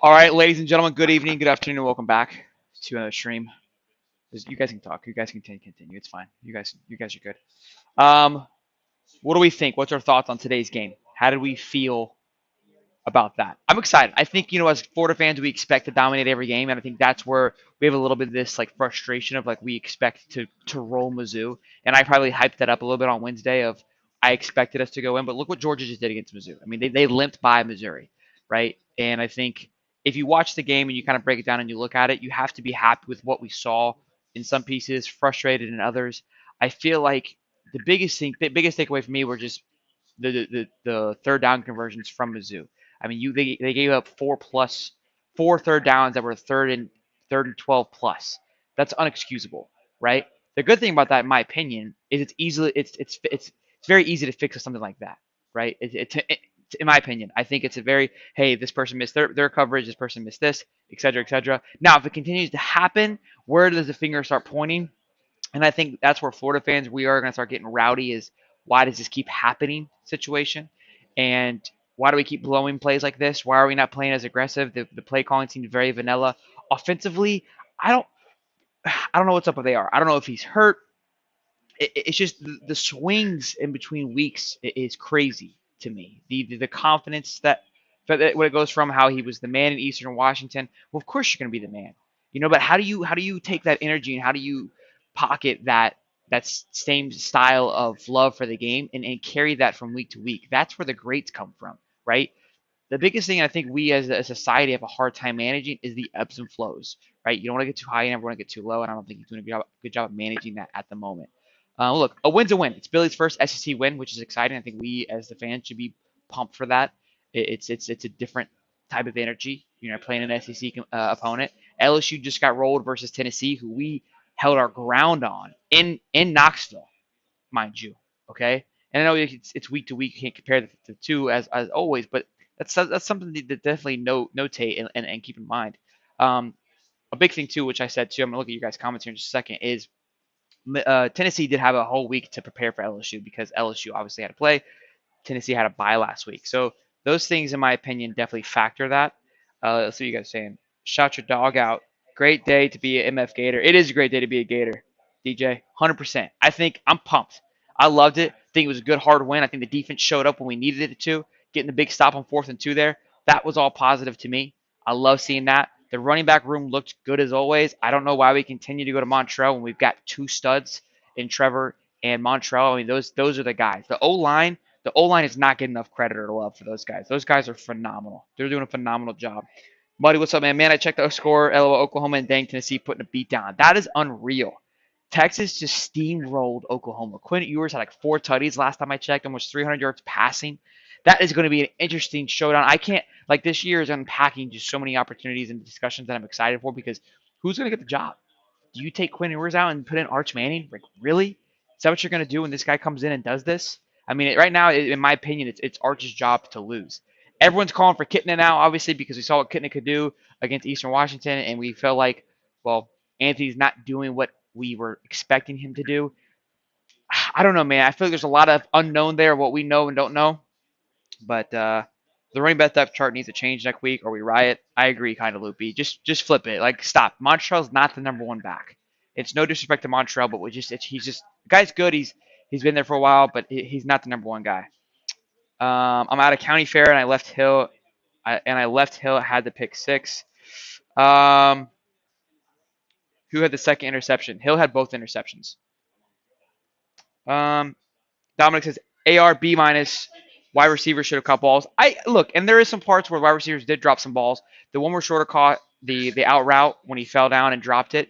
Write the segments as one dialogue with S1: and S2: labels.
S1: All right, ladies and gentlemen, good evening, good afternoon, and welcome back to another stream. You guys can talk. You guys can continue. It's fine. You guys are good. Um, what do we think? What's our thoughts on today's game? How did we feel about that? I'm excited. I think as Florida fans, we expect to dominate every game, and I think that's where we have a little bit of this like frustration of like we expect to roll Mizzou, and I probably hyped that up a little bit on Wednesday of I expected us to go in, but look what Georgia just did against Mizzou. I mean, they limped by Missouri, right? And I think if you watch the game and you kind of break it down and you look at it, you have to be happy with what we saw in some pieces, frustrated in others. I feel like the biggest takeaway for me were just the third down conversions from Mizzou. I mean, they gave up four third downs that were third and 12 plus. That's unexcusable, right? The good thing about that, in my opinion, is it's very easy to fix something like that, right? In my opinion, I think it's a very hey, this person missed their coverage, this person missed this, et cetera, et cetera. Now, if it continues to happen, where does the finger start pointing? And I think that's where Florida fans we are going to start getting rowdy. Is why does this keep happening situation, and why do we keep blowing plays like this? Why are we not playing as aggressive? The play calling seems very vanilla. Offensively, I don't I don't know what's up with AR. I don't know if he's hurt. It's just the swings in between weeks is crazy to me. The confidence that when it goes from how he was the man in Eastern Washington. Well, of course you're going to be the man, But how do you take that energy and how do you pocket that same style of love for the game and carry that from week to week? That's where the greats come from, right? The biggest thing I think we as a society have a hard time managing is the ebbs and flows, right? You don't want to get too high, you never want to get too low, and I don't think he's doing a good job of managing that at the moment. Look, a win's a win. It's Billy's first SEC win, which is exciting. I think we as the fans should be pumped for that. It's a different type of energy. Playing an SEC opponent. LSU just got rolled versus Tennessee, who we held our ground on in Knoxville, mind you. Okay, and I know it's week to week. You can't compare the two as always, but that's something to definitely notate and keep in mind. Um, a big thing too, which I said too. I'm gonna look at you guys' comments here in just a second. Is Tennessee did have a whole week to prepare for LSU because LSU obviously had to play. Tennessee had a bye last week, so those things, in my opinion, definitely factor that. Let's see what you guys are saying. Shout your dog out. Great day to be an MF Gator. It is a great day to be a Gator, DJ. 100%. I think I'm pumped. I loved it. I think it was a good hard win. I think the defense showed up when we needed it to. Getting the big stop on 4th and 2 there. That was all positive to me. I love seeing that. The running back room looked good as always. I don't know why we continue to go to Montreal when we've got two studs in Trevor and Montreal. I mean, those are the guys. The O line is not getting enough credit or love for those guys. Those guys are phenomenal. They're doing a phenomenal job. Muddy, what's up, man? Man, I checked the score. LOL, Oklahoma and dang Tennessee putting a beat down. That is unreal. Texas just steamrolled Oklahoma. Quinn Ewers had like 4 tutties last time I checked, almost 300 yards passing. That is going to be an interesting showdown. I can't like this year is unpacking just so many opportunities and discussions that I'm excited for because who's going to get the job? Do you take Quinn Ewers out and put in Arch Manning? Like really? Is that what you're going to do when this guy comes in and does this? I mean, right now, in my opinion, it's Arch's job to lose. Everyone's calling for Kitna now, obviously, because we saw what Kitna could do against Eastern Washington, and we felt like, well, Anthony's not doing what we were expecting him to do. I don't know, man. I feel like there's a lot of unknown there, what we know and don't know. But the running back depth chart needs to change next week, or we riot. I agree, kind of loopy. Just flip it. Like stop. Montreal's not the number one back. It's no disrespect to Montreal, but he's just the guy's good. He's been there for a while, but he's not the number one guy. I'm out of county fair, and I left Hill. I left Hill. Had the pick six. Um, who had the second interception? Hill had both interceptions. Um, Dominic says AR B minus. Wide receivers should have caught balls. I look, and there is some parts where wide receivers did drop some balls. The one where Shorter caught the out route when he fell down and dropped it.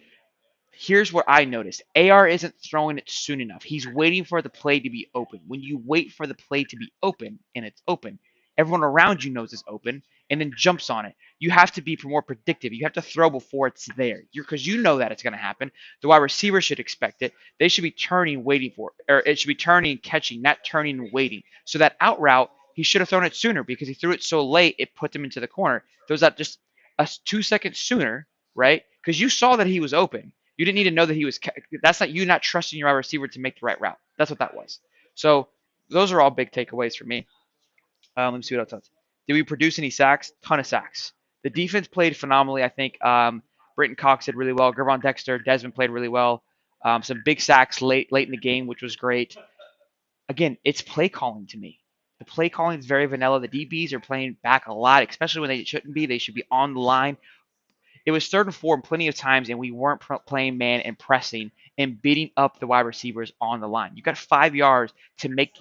S1: Here's what I noticed. AR isn't throwing it soon enough. He's waiting for the play to be open. When you wait for the play to be open and it's open, everyone around you knows it's open and then jumps on it. You have to be more predictive. You have to throw before it's there because you know that it's going to happen. The wide receiver should expect it. They should be turning, waiting for it. Or it should be turning, catching, not turning and waiting. So that out route, he should have thrown it sooner because he threw it so late, it put him into the corner. Throws out just a 2 seconds sooner, right? Because you saw that he was open. You didn't need to know that he was. That's not you not trusting your wide receiver to make the right route. That's what that was. So those are all big takeaways for me. Let me see what else. Did we produce any sacks? Ton of sacks. The defense played phenomenally. I think Britton Cox did really well. Gervon Dexter, Desmond played really well. Some big sacks late in the game, which was great. Again, it's play calling to me. The play calling is very vanilla. The DBs are playing back a lot, especially when they shouldn't be. They should be on the line. It was third and four plenty of times, and we weren't playing man and pressing and beating up the wide receivers on the line. You got 5 yards to make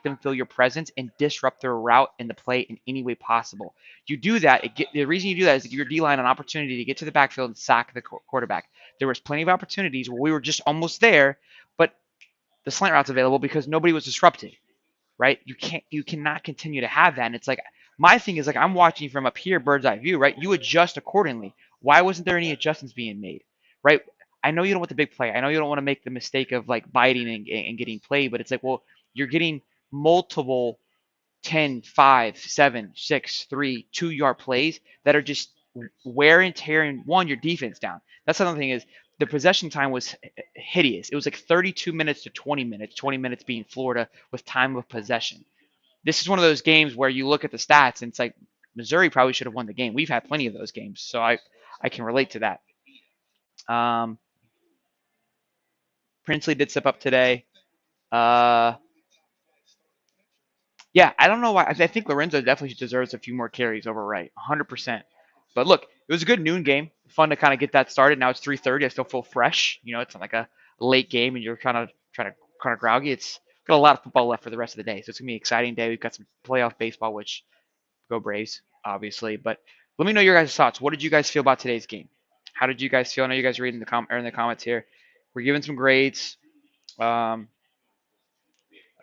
S1: them feel your presence and disrupt their route and the play in any way possible. You do that. The reason you do that is to give your D line an opportunity to get to the backfield and sack the quarterback. There was plenty of opportunities where we were just almost there, but the slant route's available because nobody was disrupted, right? You cannot continue to have that. And it's like my thing is like I'm watching from up here, bird's eye view, right? You adjust accordingly. Why wasn't there any adjustments being made, right? I know you don't want the big play. I know you don't want to make the mistake of like biting and getting played, but it's like, well, you're getting multiple 10, 5, 7, 6, 3, 2 yard plays that are just wear and tearing your defense down. That's another thing is the possession time was hideous. It was like 32 minutes to 20 minutes, 20 minutes being Florida with time of possession. This is one of those games where you look at the stats and it's like Missouri probably should have won the game. We've had plenty of those games, so I can relate to that. Um, Princely did step up today. Uh, Yeah, I don't know why. I think Lorenzo definitely deserves a few more carries over Wright, 100%. But look, it was a good noon game. Fun to kind of get that started. Now it's 3:30. I still feel fresh. It's not like a late game, and you're kind of groggy. It's got a lot of football left for the rest of the day, so it's gonna be an exciting day. We've got some playoff baseball, which go Braves, obviously. But let me know your guys' thoughts. What did you guys feel about today's game? How did you guys feel? I know you guys are reading in the comments here. We're giving some grades. Um,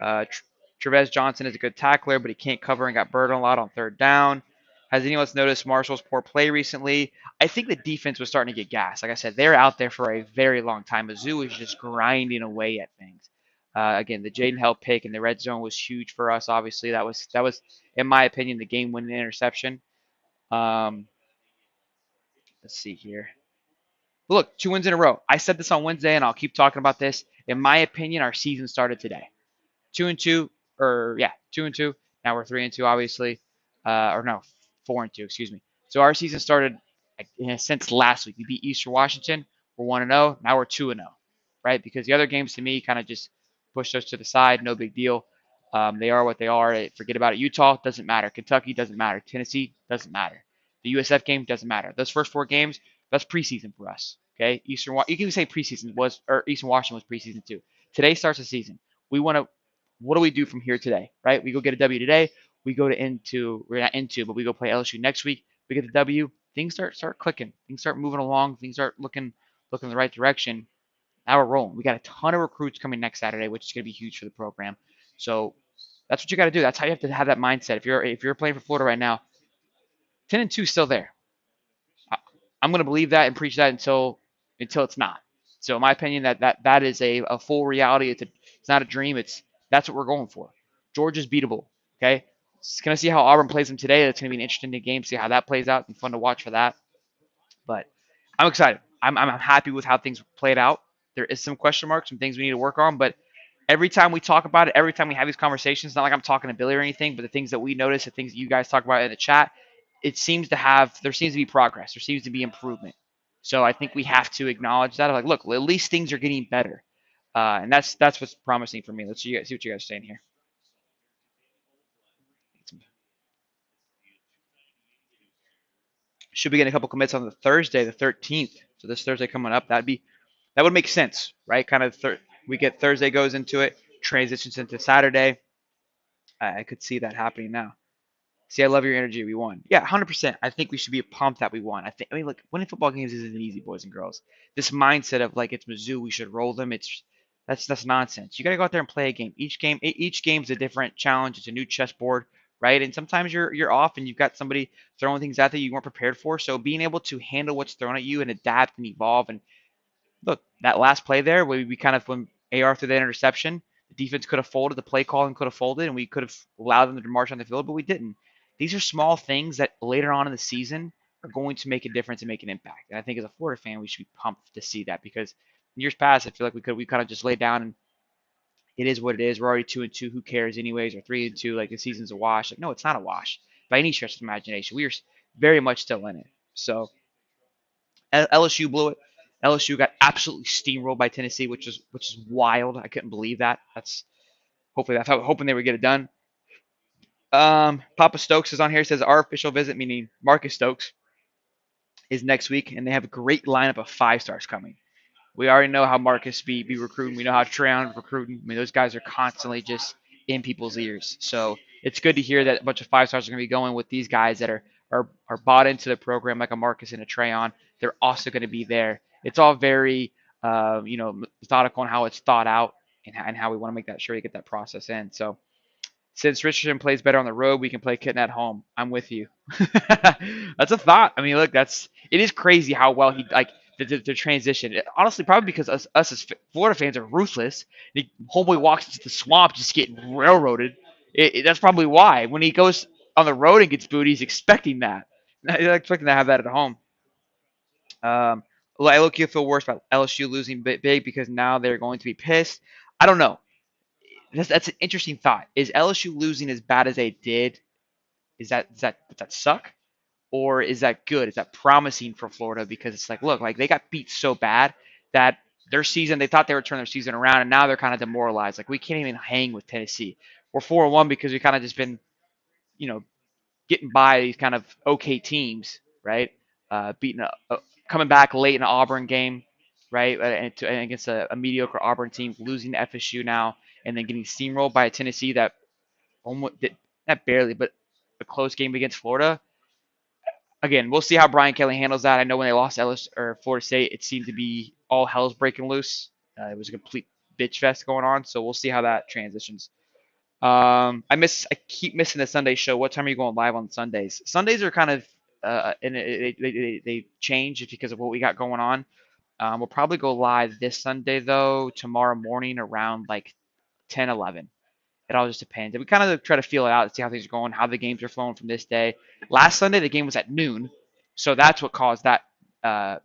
S1: Trevez Johnson is a good tackler, but he can't cover and got burned a lot on third down. Has anyone else noticed Marshall's poor play recently? I think the defense was starting to get gas. Like I said, they're out there for a very long time. Mizzou is just grinding away at things. Again, the Jaden Held pick in the red zone was huge for us. Obviously, that was in my opinion the game-winning interception. Um, let's see here. Look, 2 wins in a row. I said this on Wednesday, and I'll keep talking about this. In my opinion, our season started today. 2-2, or yeah, 2-2. Now we're 3-2, obviously, or no, 4-2. Excuse me. So our season started in a sense last week. We beat Eastern Washington. We're 1-0. Now we're 2-0, right? Because the other games to me kind of just pushed us to the side. No big deal. They are what they are. Forget about it. Utah doesn't matter. Kentucky doesn't matter. Tennessee doesn't matter. The USF game doesn't matter. Those first 4 games, that's preseason for us. Okay, you can say preseason was, or Eastern Washington was preseason too. Today starts the season. We want to what do we do from here today, right? We go get a W today. We go to we're not into, but we go play LSU next week. We get the W. Things start clicking. Things start moving along. Things start looking in the right direction. Now we're rolling. We got a ton of recruits coming next Saturday, which is going to be huge for the program. So that's what you got to do. That's how you have to have that mindset. If you're playing for Florida right now, 10-2 is still there. I'm going to believe that and preach that until it's not. So in my opinion, that is a full reality. It's not a dream. That's what we're going for. Georgia's beatable. Okay, it's gonna see how Auburn plays them today. That's gonna be an interesting game. See how that plays out. And fun to watch for that. But I'm excited. I'm happy with how things played out. There is some question marks, some things we need to work on, but every time we talk about it, every time we have these conversations, not like I'm talking to Billy or anything, but the things that we notice, the things that you guys talk about in the chat, there seems to be progress. There seems to be improvement. So I think we have to acknowledge that. Like, look, at least things are getting better. And that's what's promising for me. Let's see what you guys are saying here. Should be getting a couple commits on the Thursday, the 13th. So this Thursday coming up, that would make sense, right? Kind of we get Thursday goes into it, transitions into Saturday. I could see that happening now. See, I love your energy. We won. Yeah, 100%. I think we should be pumped that we won. I mean, look, winning football games isn't easy, boys and girls. This mindset of like it's Mizzou, we should roll them. That's nonsense. You got to go out there and play a game. Each game's a different challenge. It's a new chessboard, right? And sometimes you're off and you've got somebody throwing things out that you weren't prepared for. So being able to handle what's thrown at you and adapt and evolve and look, that last play there, we kind of when AR threw that interception, the defense could have folded, the play calling could have folded, and we could have allowed them to march on the field, but we didn't. These are small things that later on in the season are going to make a difference and make an impact. And I think as a Florida fan, we should be pumped to see that because in years past, I feel like we kind of just laid down and it is what it is. We're already 2-2. Who cares anyways? Or 3-2, like the season's a wash. Like no, it's not a wash by any stretch of imagination. very much still in it. So LSU blew it. LSU got absolutely steamrolled by Tennessee, which is wild. I couldn't believe that. That's hoping they would get it done. Papa Stokes is on here. He says our official visit, meaning Marcus Stokes, is next week, and they have a great lineup of 5 stars coming. We already know how Marcus be recruiting. We know how Treyon recruiting. I mean, those guys are constantly just in people's ears. So it's good to hear that a bunch of 5 stars are going to be going with these guys that are bought into the program, like a Marcus and a Treyon. They're also going to be there. It's all very methodical on how it's thought out and how we want to make that sure to get that process in. So since Richardson plays better on the road, we can play Kitten at home. I'm with you. That's a thought. I mean, look, it is crazy how well he like the transition. Honestly, probably because us as Florida fans are ruthless. The homeboy walks into the swamp just getting railroaded. That's probably why when he goes on the road and gets booed, he's expecting that. He's expecting to have that at home. Um, I look you feel worse about LSU losing big because now they're going to be pissed. I don't know. That's an interesting thought. Is LSU losing as bad as they did? Does that suck? Or is that good? Is that promising for Florida? Because it's like, look, like they got beat so bad that their season, they thought they would turn their season around, and now they're kind of demoralized. Like we can't even hang with Tennessee. We're 4-1 because we kind of just been, you know, getting by these kind of okay teams, right? Beating coming back late in an Auburn game, right? And against a mediocre Auburn team, losing to FSU now, and then getting steamrolled by a Tennessee that almost not barely, but a close game against Florida. Again, we'll see how Brian Kelly handles that. I know when they lost Ellis or Florida State, it seemed to be all hell's breaking loose. It was a complete bitch fest going on. So we'll see how that transitions. I keep missing the Sunday show. What time are you going live on Sundays? Sundays are kind of and they change just because of what we got going on. We'll probably go live this Sunday though, tomorrow morning around like 10, 11. It all just depends. And we kind of try to feel it out and see how things are going, how the games are flowing from this day. Last Sunday, the game was at noon. So that's what caused that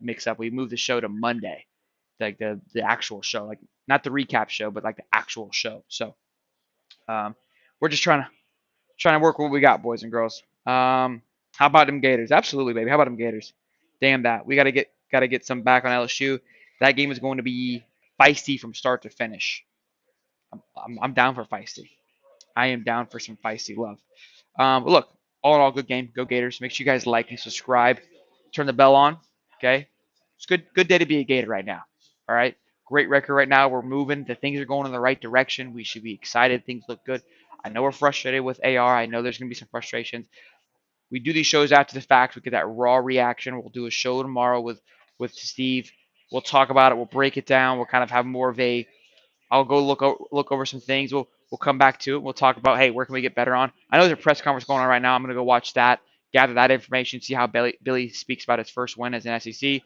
S1: mix up. We moved the show to Monday, like the actual show, like not the recap show, but like the actual show. So um, we're just trying to work with what we got, boys and girls. How about them Gators? Absolutely, baby. How about them Gators? Damn that. We gotta get some back on LSU. That game is going to be feisty from start to finish. I'm down for feisty. I am down for some feisty love. But look, all in all, good game. Go Gators. Make sure you guys like and subscribe. Turn the bell on. Okay, it's good day to be a Gator right now. All right, great record right now. We're moving. The things are going in the right direction. We should be excited. Things look good. I know we're frustrated with AR. I know there's gonna be some frustrations. We do these shows after the fact. We get that raw reaction. We'll do a show tomorrow with Steve. We'll talk about it. We'll break it down. We'll kind of have more of a I'll go look over some things. We'll come back to it. We'll talk about hey, where can we get better on? I know there's a press conference going on right now. I'm gonna go watch that, gather that information, see how Billy speaks about his first win as an SEC.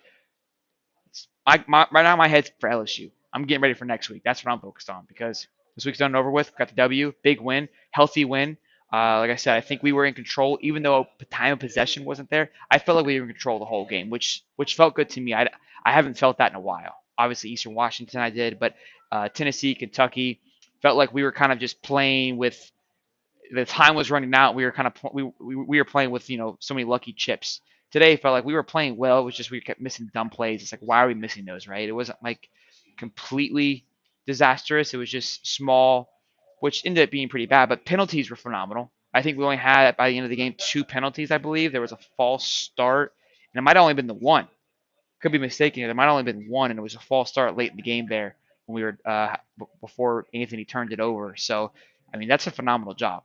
S1: Right now my head's for LSU. I'm getting ready for next week. That's what I'm focused on because this week's done and over with. Got the W, big win, healthy win. Like I said, I think we were in control, even though time of possession wasn't there. I felt like we were in control the whole game, which felt good to me. I haven't felt that in a while. Obviously, Eastern Washington I did, but Tennessee, Kentucky felt like we were kind of just playing with the time was running out. We were kind of we were playing with so many lucky chips. Today it felt like we were playing well. It was just we kept missing dumb plays. It's like why are we missing those? Right? It wasn't like completely disastrous. It was just small, which ended up being pretty bad. But penalties were phenomenal. I think we only had by the end of the game 2 penalties. I believe there was a false start, and it might have only been the one. Could be mistaken. There might have only been one, and it was a false start late in the game there when we were before Anthony turned it over. So I mean that's a phenomenal job.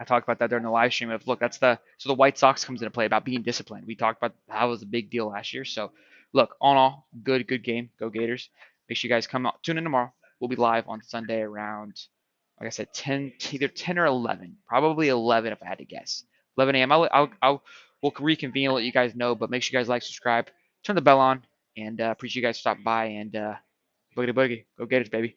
S1: I talked about that during the live stream of look, so the White Sox comes into play about being disciplined. We talked about how it was a big deal last year. So look, all in all, good game. Go Gators. Make sure you guys come out, tune in tomorrow. We'll be live on Sunday around, like I said, 10, either 10 or 11, probably 11 if I had to guess. 11 a.m. We'll reconvene and let you guys know, but make sure you guys like, subscribe, turn the bell on, and appreciate you guys stopping by and boogity boogie. Go Gators, baby.